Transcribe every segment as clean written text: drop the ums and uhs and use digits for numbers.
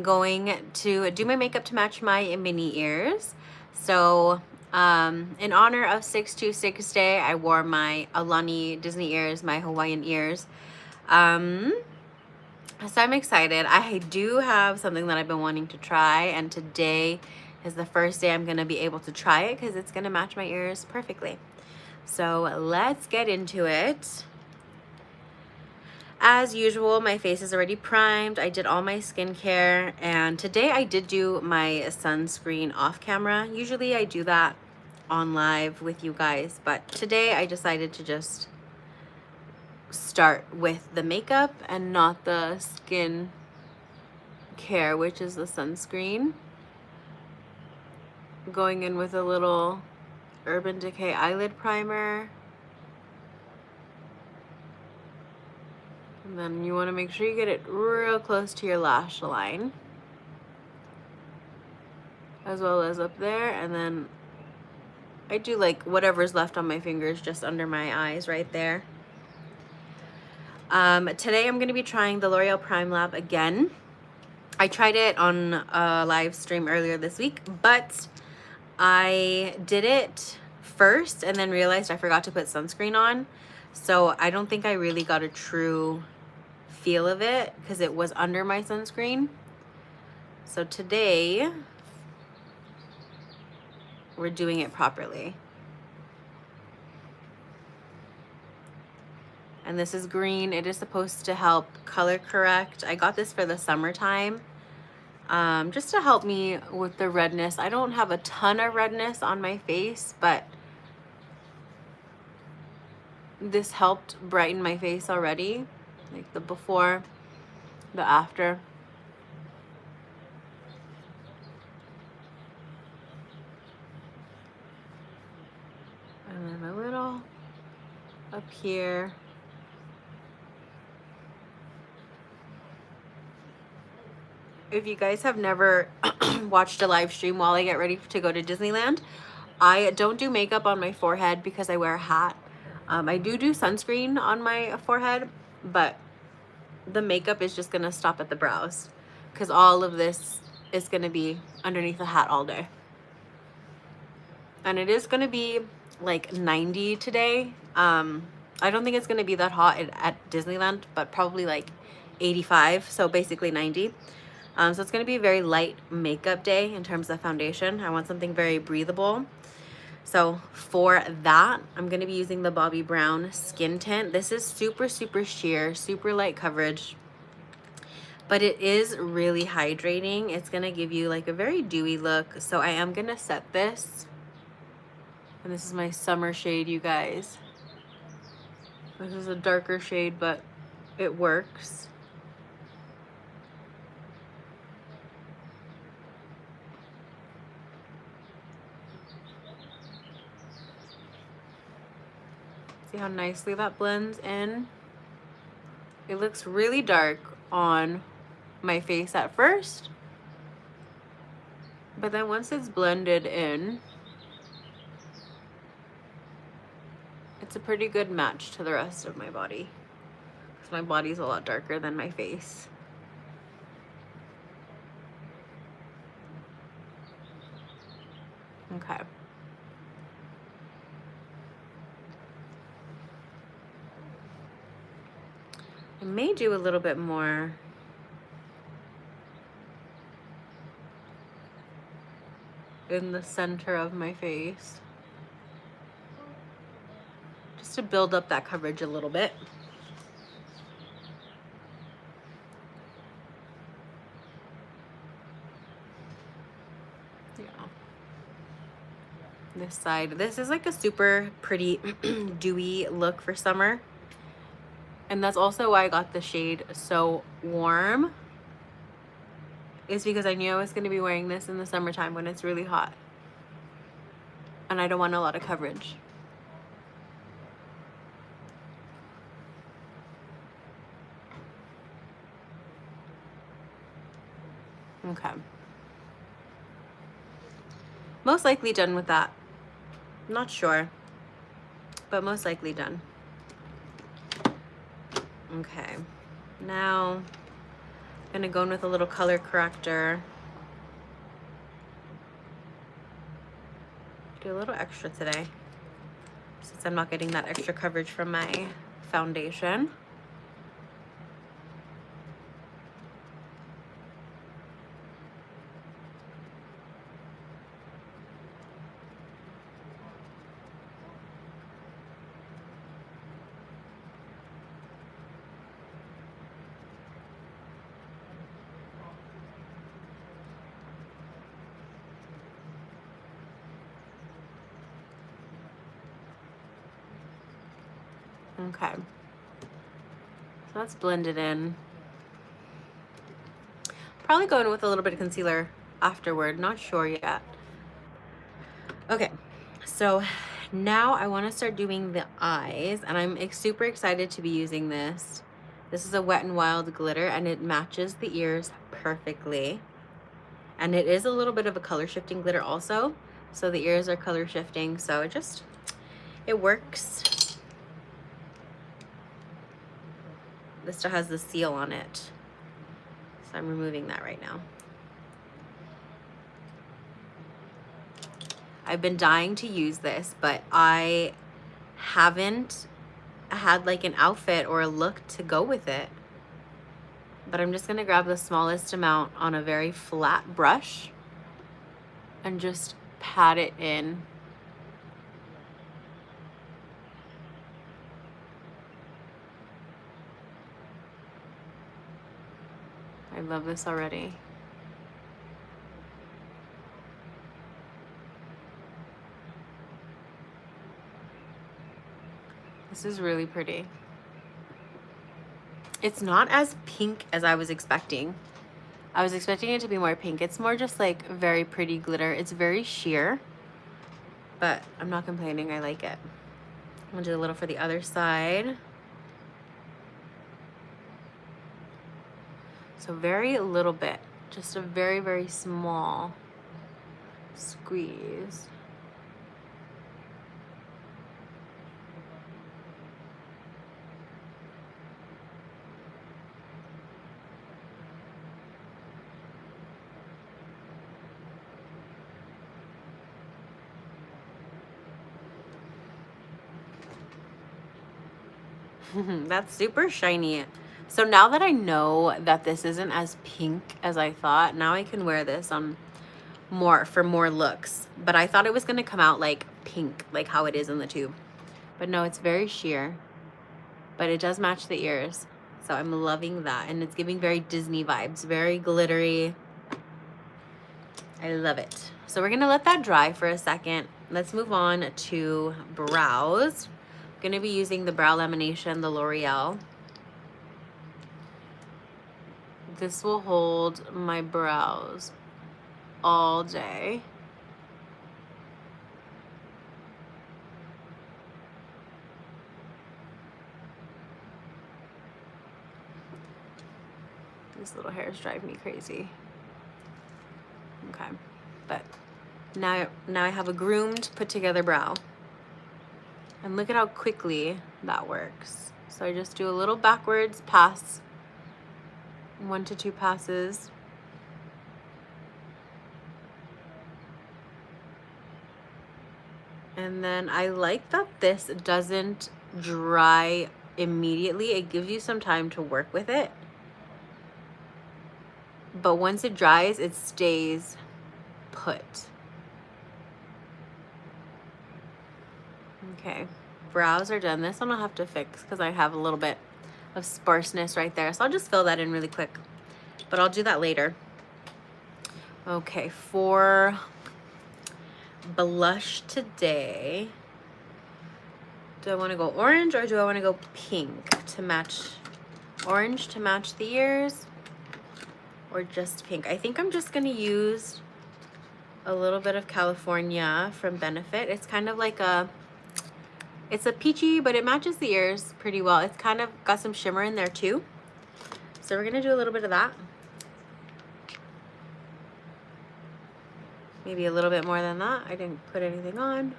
Going to do my makeup to match my mini ears. So in honor of 626 Day, I wore my Alani Disney ears, my Hawaiian ears. So I'm excited. I do have something that I've been wanting to try, and today is the first day I'm going to be able to try it because it's going to match my ears perfectly. So let's get into it. As usual, my face is already primed. I did all my skincare, and today I did do my sunscreen off camera. Usually I do that on live with you guys, but today I decided to just start with the makeup and not the skin care, which is the sunscreen. Going in with a little Urban Decay eyelid primer. And then you want to make sure you get it real close to your lash line, as well as up there. And then I do like whatever's left on my fingers just under my eyes right there. Today I'm going to be trying the L'Oreal Prime Lab again. I tried it on a live stream earlier this week, but I did it first and then realized I forgot to put sunscreen on. So I don't think I really got a true feel of it because it was under my sunscreen. So today we're doing it properly. And this is green. It is supposed to help color correct. I got this for the summertime, just to help me with the redness. I don't have a ton of redness on my face, but this helped brighten my face already, like the before, the after. And then a little up here. If you guys have never watched a live stream while I get ready to go to Disneyland, I don't do makeup on my forehead because I wear a hat. I do sunscreen on my forehead, but the makeup is just gonna stop at the brows because all of this is gonna be underneath the hat all day. And it is gonna be like 90 today. I don't think it's gonna be that hot at Disneyland, but probably like 85, so basically 90. So it's going to be a very light makeup day in terms of foundation. I want something very breathable. So for that, I'm going to be using the Bobbi Brown Skin Tint. This is super, super sheer, super light coverage, but it is really hydrating. It's going to give you like a very dewy look. So I am going to set this. And this is my summer shade, you guys. This is a darker shade, but it works. See how nicely that blends in? It looks really dark on my face at first, but then once it's blended in, it's a pretty good match to the rest of my body, because my body's a lot darker than my face. Okay. I may do a little bit more in the center of my face, just to build up that coverage a little bit. Yeah. This side. This is like a super pretty dewy look for summer. And that's also why I got the shade So Warm, is because I knew I was going to be wearing this in the summertime when it's really hot. And I don't want a lot of coverage. Okay. Most likely done with that. Not sure, but most likely done. Okay. Now Gonna go in with a little color corrector. Do a little extra today, since I'm not getting that extra coverage from my foundation. Okay, so that's blended in. Probably going with a little bit of concealer afterward, not sure yet. Okay, so now I want to start doing the eyes, and I'm super excited to be using this. This is a Wet n Wild glitter, and it matches the ears perfectly. And it is a little bit of a color shifting glitter also, so the ears are color shifting, so it works. This still has the seal on it, so I'm removing that right now. I've been dying to use this, but I haven't had like an outfit or a look to go with it. But I'm just gonna grab the smallest amount on a very flat brush and just pat it in. I love this already. This is really pretty. It's not as pink as I was expecting. I was expecting it to be more pink. It's more just like very pretty glitter. It's very sheer, but I'm not complaining. I like it. I'm gonna do a little for the other side. So very little bit, just a very, very small squeeze. That's super shiny. So now that I know that this isn't as pink as I thought, now I can wear this on for more looks. But I thought it was gonna come out like pink, like how it is in the tube. But no, it's very sheer. But it does match the ears. So I'm loving that. And it's giving very Disney vibes, very glittery. I love it. So we're gonna let that dry for a second. Let's move on to brows. I'm gonna be using the Brow Lamination, the L'Oreal. This will hold my brows all day. These little hairs drive me crazy. Okay, but now I have a groomed, put together brow. And look at how quickly that works. So I just do a little backwards pass, 1 to 2 passes. And then I like that this doesn't dry immediately. It gives you some time to work with it. But once it dries, it stays put. Okay, brows are done. This one I'll have to fix because I have a little bit of sparseness right there. So I'll just fill that in really quick, but I'll do that later. Okay, for blush today, do I want to go orange or do I want to go pink to match? Orange to match the ears or just pink? I think I'm just going to use a little bit of California from Benefit. It's kind of like it's a peachy, but it matches the ears pretty well. It's kind of got some shimmer in there too. So we're gonna do a little bit of that. Maybe a little bit more than that. I didn't put anything on.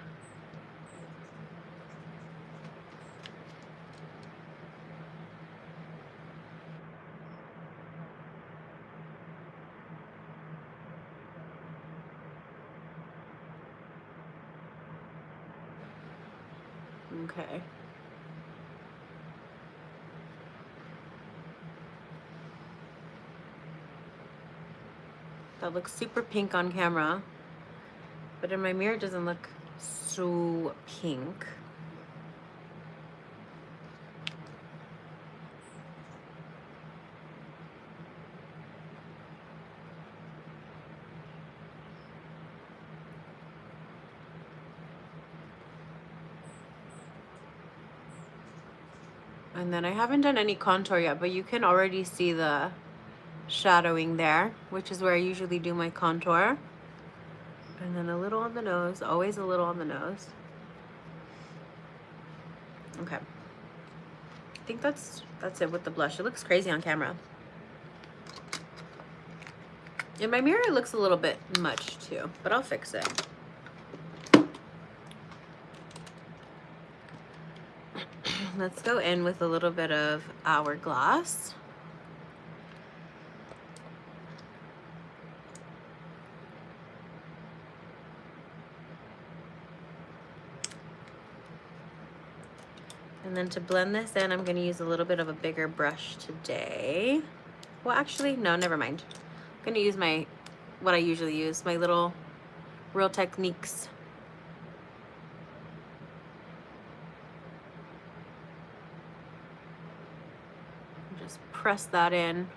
Okay. That looks super pink on camera, but in my mirror it doesn't look so pink. And then I haven't done any contour yet, but you can already see the shadowing there, which is where I usually do my contour. And then a little on the nose, always a little on the nose. Okay. I think that's it with the blush. It looks crazy on camera. In my mirror, it looks a little bit much too, but I'll fix it. Let's go in with a little bit of Hourglass. And then to blend this in, I'm going to use a little bit of a bigger brush today. Well, actually, no, never mind. I'm going to use what I usually use, my little Real Techniques. Just press that in.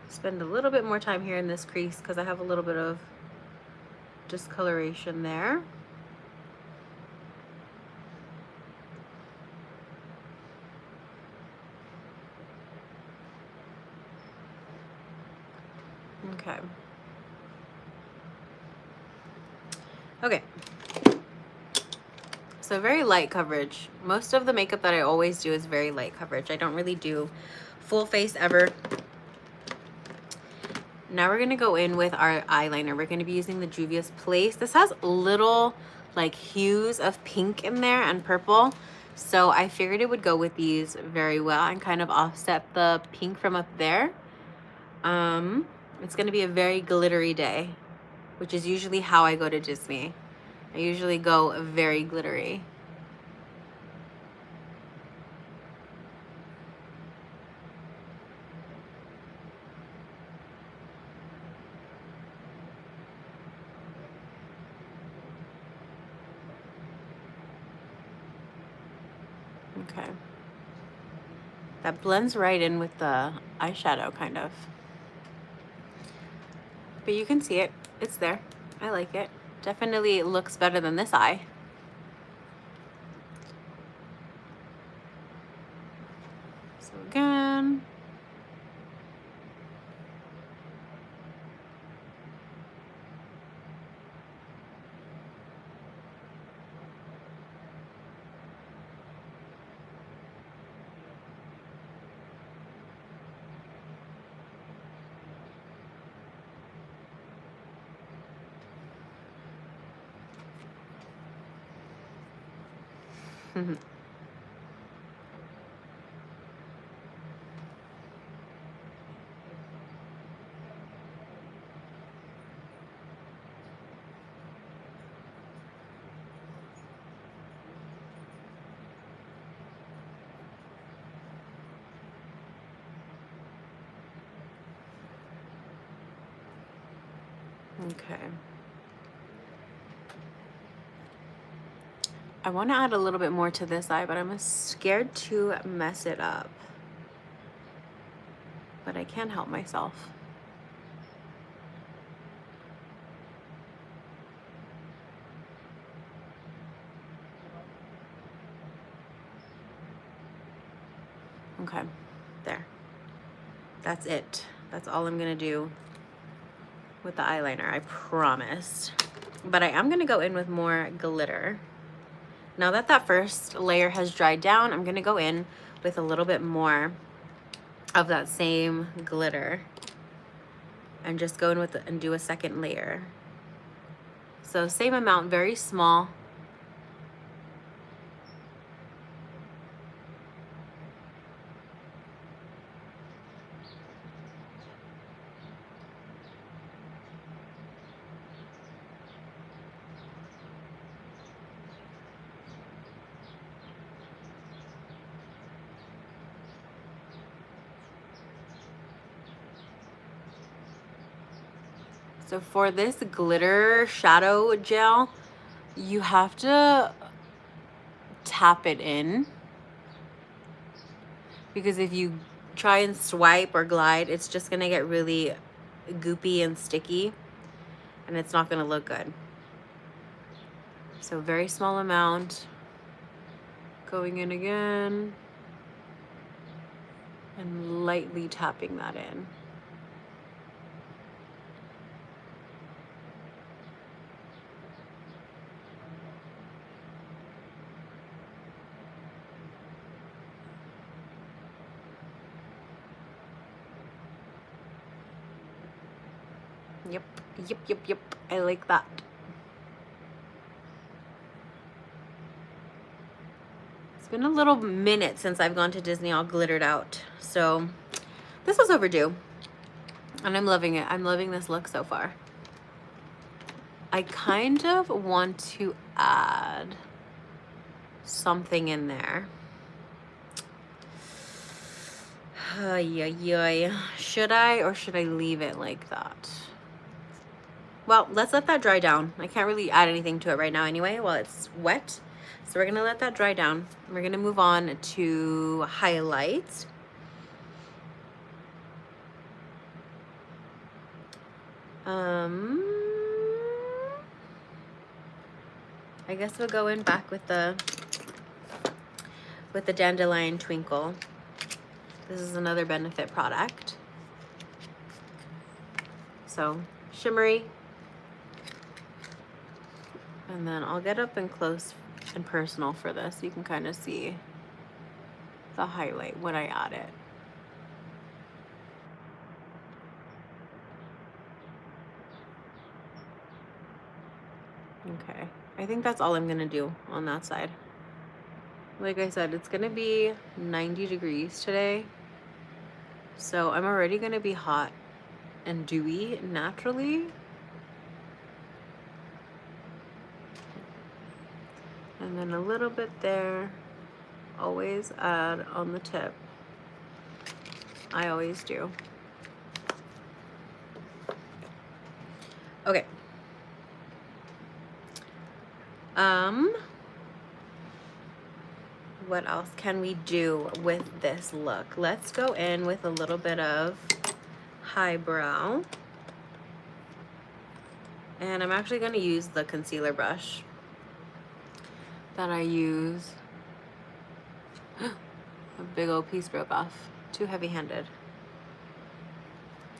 Spend a little bit more time here in this crease because I have a little bit of discoloration there. Okay. Okay. So very light coverage. Most of the makeup that I always do is very light coverage. I don't really do full face ever. Now we're going to go in with our eyeliner. We're going to be using the Juvia's Place. This has little like hues of pink in there and purple. So I figured it would go with these very well and kind of offset the pink from up there. It's going to be a very glittery day, which is usually how I go to Disney. I usually go very glittery. Okay. That blends right in with the eyeshadow, kind of. But you can see it. It's there. I like it. Definitely looks better than this eye. So again. Okay. I want to add a little bit more to this eye, but I'm scared to mess it up. But I can't help myself. Okay, there. That's it. That's all I'm gonna do with the eyeliner, I promise. But I am gonna go in with more glitter. Now that that first layer has dried down, I'm gonna go in with a little bit more of that same glitter. and just go in with and do a second layer. So same amount, very small. So for this glitter shadow gel, you have to tap it in, because if you try and swipe or glide, it's just gonna get really goopy and sticky, and it's not gonna look good. So very small amount, going in again, and lightly tapping that in. Yep. I like that. It's been a little minute since I've gone to Disney all glittered out. So this was overdue. And I'm loving it. I'm loving this look so far. I kind of want to add something in there. Should I, or should I leave it like that? Well, let's let that dry down. I can't really add anything to it right now anyway while it's wet. So we're gonna let that dry down. We're gonna move on to highlights. I guess we'll go in back with the Dandelion Twinkle. This is another Benefit product. So shimmery. And then I'll get up and close and personal for this. You can kind of see the highlight when I add it. Okay, I think that's all I'm gonna do on that side. Like I said, it's gonna be 90 degrees today. So I'm already gonna be hot and dewy naturally. And then a little bit there. Always add on the tip. I always do. Okay. What else can we do with this look? Let's go in with a little bit of highbrow. And I'm actually going to use the concealer brush that I use. A big old piece broke off. Too heavy-handed.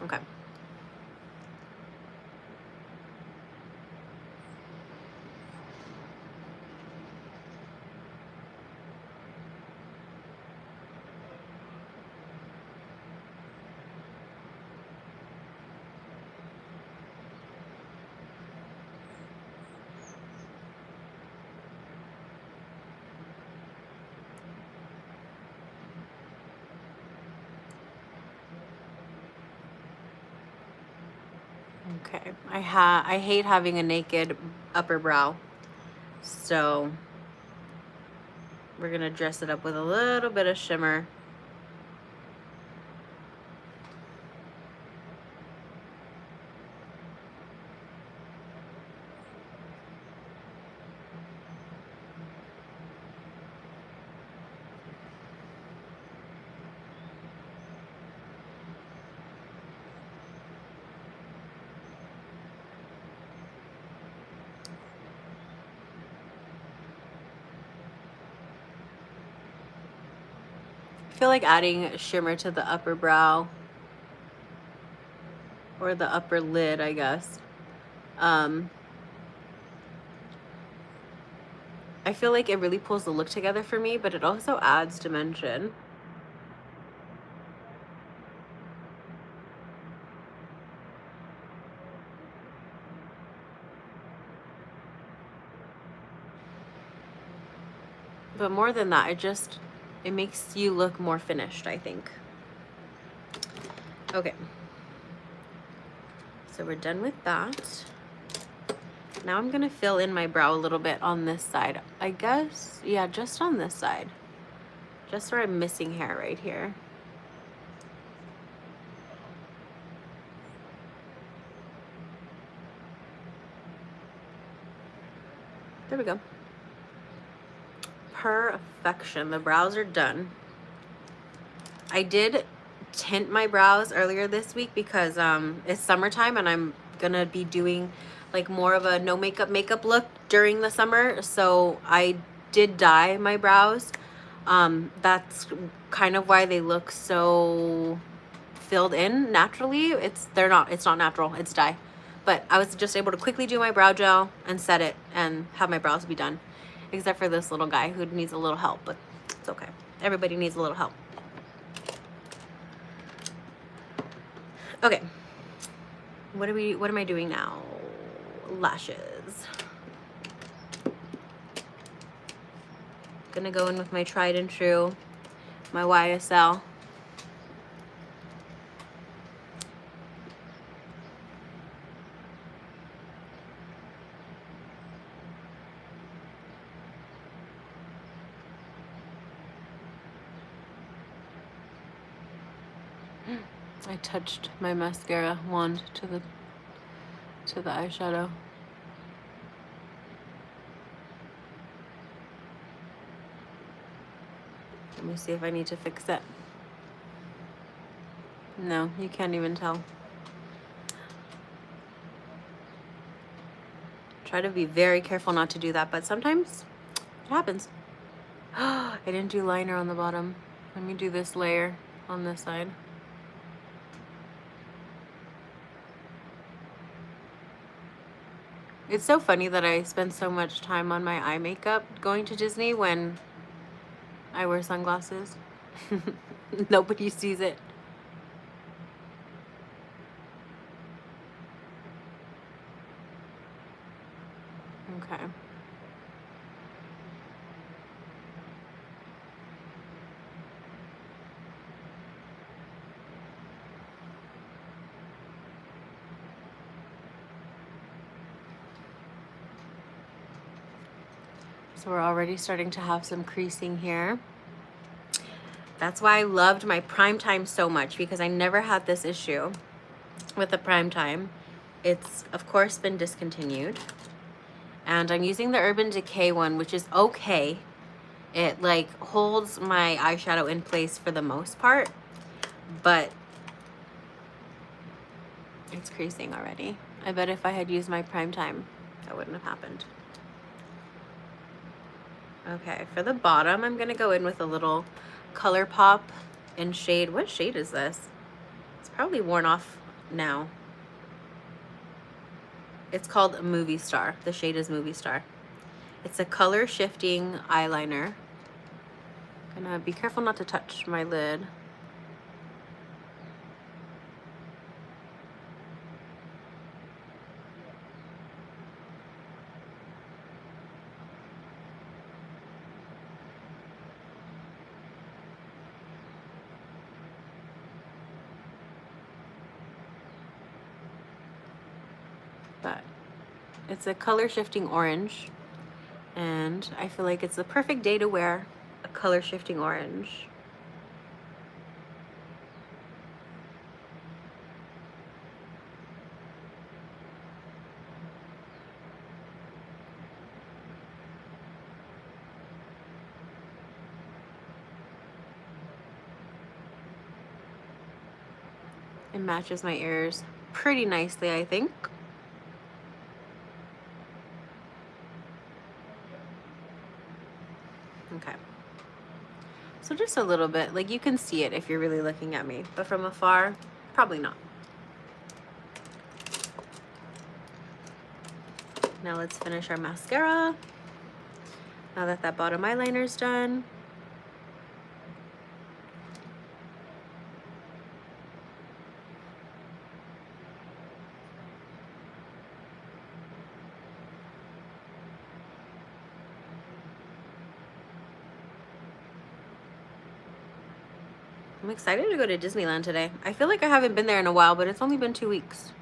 Okay. Okay, I hate having a naked upper brow, so we're gonna dress it up with a little bit of shimmer. I feel like adding shimmer to the upper brow, or the upper lid, I guess. I feel like it really pulls the look together for me, but it also adds dimension. But more than that, it makes you look more finished, I think. Okay. So we're done with that. Now I'm gonna fill in my brow a little bit on this side. I guess, yeah, just on this side. Just where I'm missing hair right here. There we go. Perfection. The brows are done. I did tint my brows earlier this week because it's summertime and I'm gonna be doing like more of a no makeup look during the summer. So I did dye my brows. That's kind of why they look so filled in naturally. It's not natural, it's dye. But I was just able to quickly do my brow gel and set it and have my brows be done. Except for this little guy who needs a little help, but it's okay. Everybody needs a little help. Okay. What am I doing now? Lashes. Gonna go in with my tried and true, my YSL. I touched my mascara wand to the eyeshadow. Let me see if I need to fix it. No, you can't even tell. Try to be very careful not to do that, but sometimes it happens. I didn't do liner on the bottom. Let me do this layer on this side. It's so funny that I spend so much time on my eye makeup going to Disney when I wear sunglasses. Nobody sees it. Okay. So we're already starting to have some creasing here. That's why I loved my prime time so much, because I never had this issue with the prime time. It's of course been discontinued. And I'm using the Urban Decay one, which is okay. It like holds my eyeshadow in place for the most part, but it's creasing already. I bet if I had used my prime time, that wouldn't have happened. Okay, for the bottom, I'm gonna go in with a little ColourPop in shade. What shade is this? It's probably worn off now. It's called Movie Star. The shade is Movie Star. It's a color shifting eyeliner. Gonna be careful not to touch my lid. But it's a color shifting orange, and I feel like it's the perfect day to wear a color shifting orange. It matches my ears pretty nicely, I think. Okay. So just a little bit, like you can see it if you're really looking at me, but from afar, probably not. Now let's finish our mascara. Now that that bottom eyeliner is done. I'm excited to go to Disneyland today. I feel like I haven't been there in a while, but it's only been 2 weeks.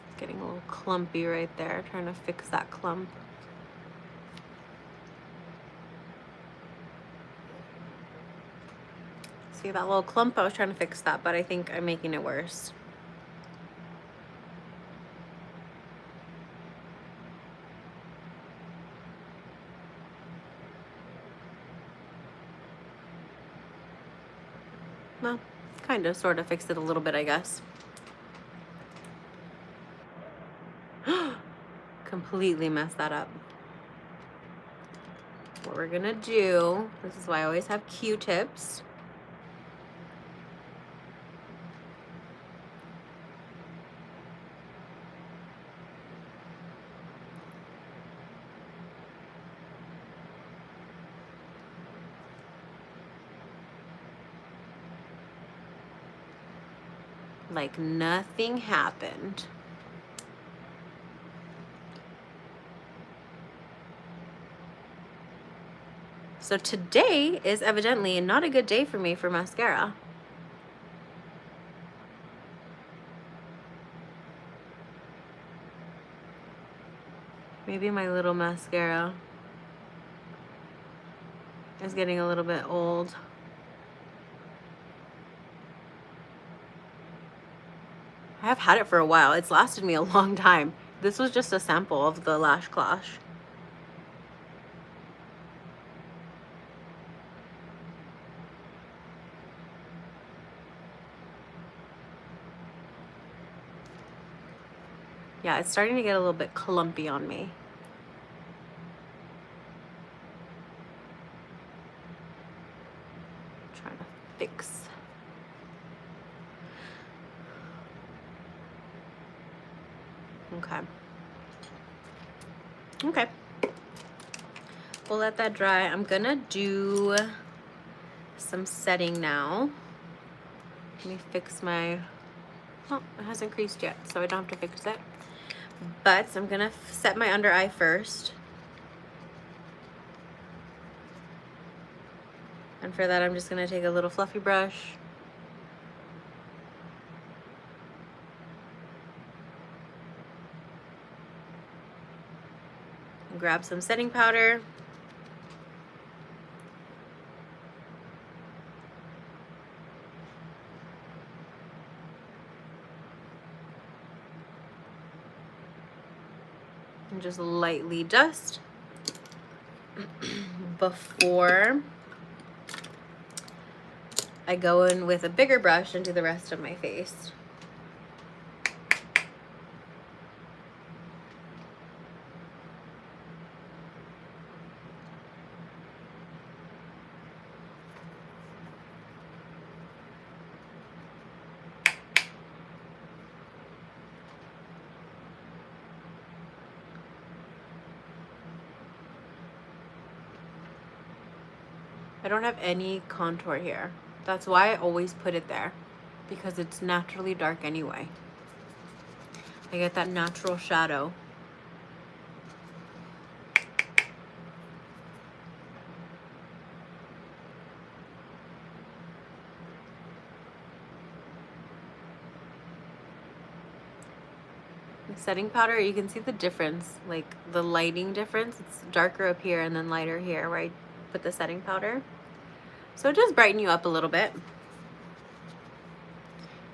It's getting a little clumpy right there. Trying to fix that clump. See that little clump? I was trying to fix that, but I think I'm making it worse. Well, kind of, sort of fixed it a little bit, I guess. Completely messed that up. What we're gonna do, this is why I always have Q-tips. Like nothing happened. So today is evidently not a good day for me for mascara. Maybe my little mascara is getting a little bit old. I have had it for a while. It's lasted me a long time. This was just a sample of the Lash Clash. Yeah, it's starting to get a little bit clumpy on me. I'm trying to fix. Okay. Okay. We'll let that dry. I'm gonna do some setting now. Let me fix my, oh, it hasn't creased yet, so I don't have to fix it. But I'm gonna set my under eye first. And for that, I'm just gonna take a little fluffy brush. And grab some setting powder. And just lightly dust before I go in with a bigger brush and do the rest of my face. I don't have any contour here. That's why I always put it there, because it's naturally dark anyway. I get that natural shadow. The setting powder, you can see the difference, like the lighting difference. It's darker up here and then lighter here where I put the setting powder. So it does brighten you up a little bit.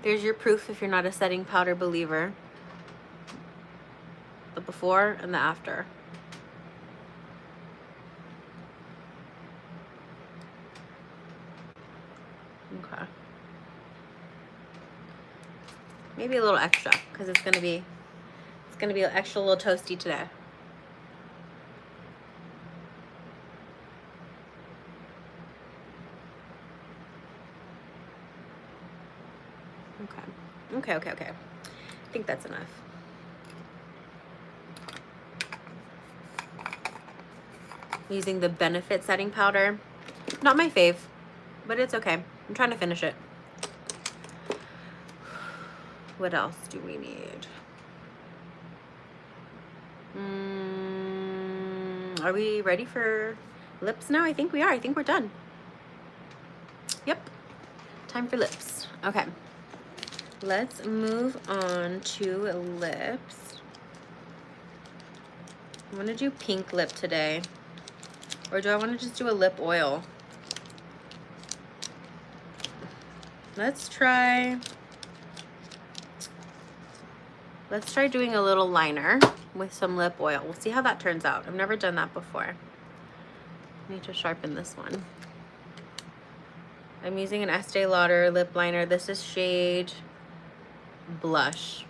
There's your proof if you're not a setting powder believer. The before and the after. Okay. Maybe a little extra because it's gonna be an extra little toasty today. Okay. I think that's enough. I'm using the Benefit setting powder. Not my fave, but it's okay. I'm trying to finish it. What else do we need? Are we ready for lips now? I think we are. I think we're done. Yep. Time for lips. Okay. Let's move on to lips. I want to do pink lip today. Or do I want to just do a lip oil? Let's try doing a little liner with some lip oil. We'll see how that turns out. I've never done that before. I need to sharpen this one. I'm using an Estee Lauder lip liner. This is shade Blush.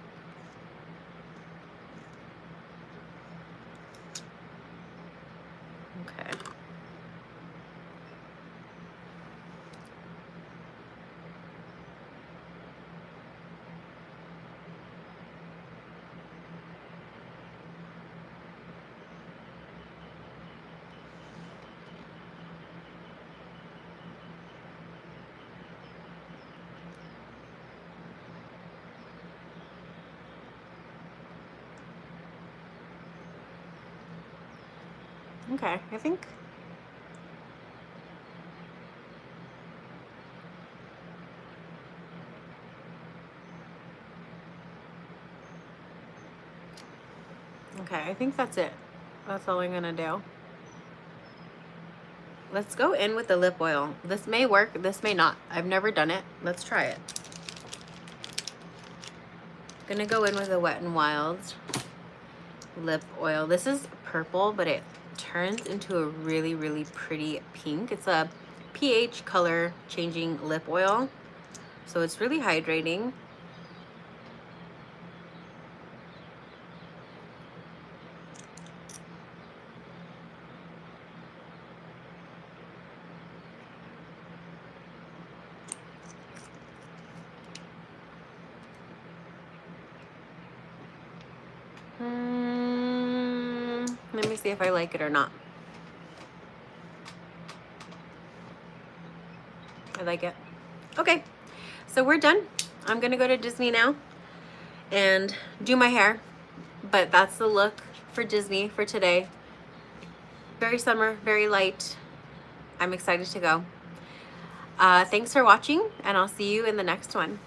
Okay. Okay, I think that's it. That's all I'm gonna do. Let's go in with the lip oil. This may work, this may not. I've never done it. Let's try it. I'm gonna go in with a Wet n Wild lip oil. This is purple, but it turns into a really, really pretty pink. It's a pH color changing lip oil, so it's really hydrating. Let me see if I like it or not. I like it. Okay, so we're done. I'm gonna go to Disney now and do my hair, but that's the look for Disney for today. Very summer, very light. I'm excited to go. Thanks for watching, and I'll see you in the next one.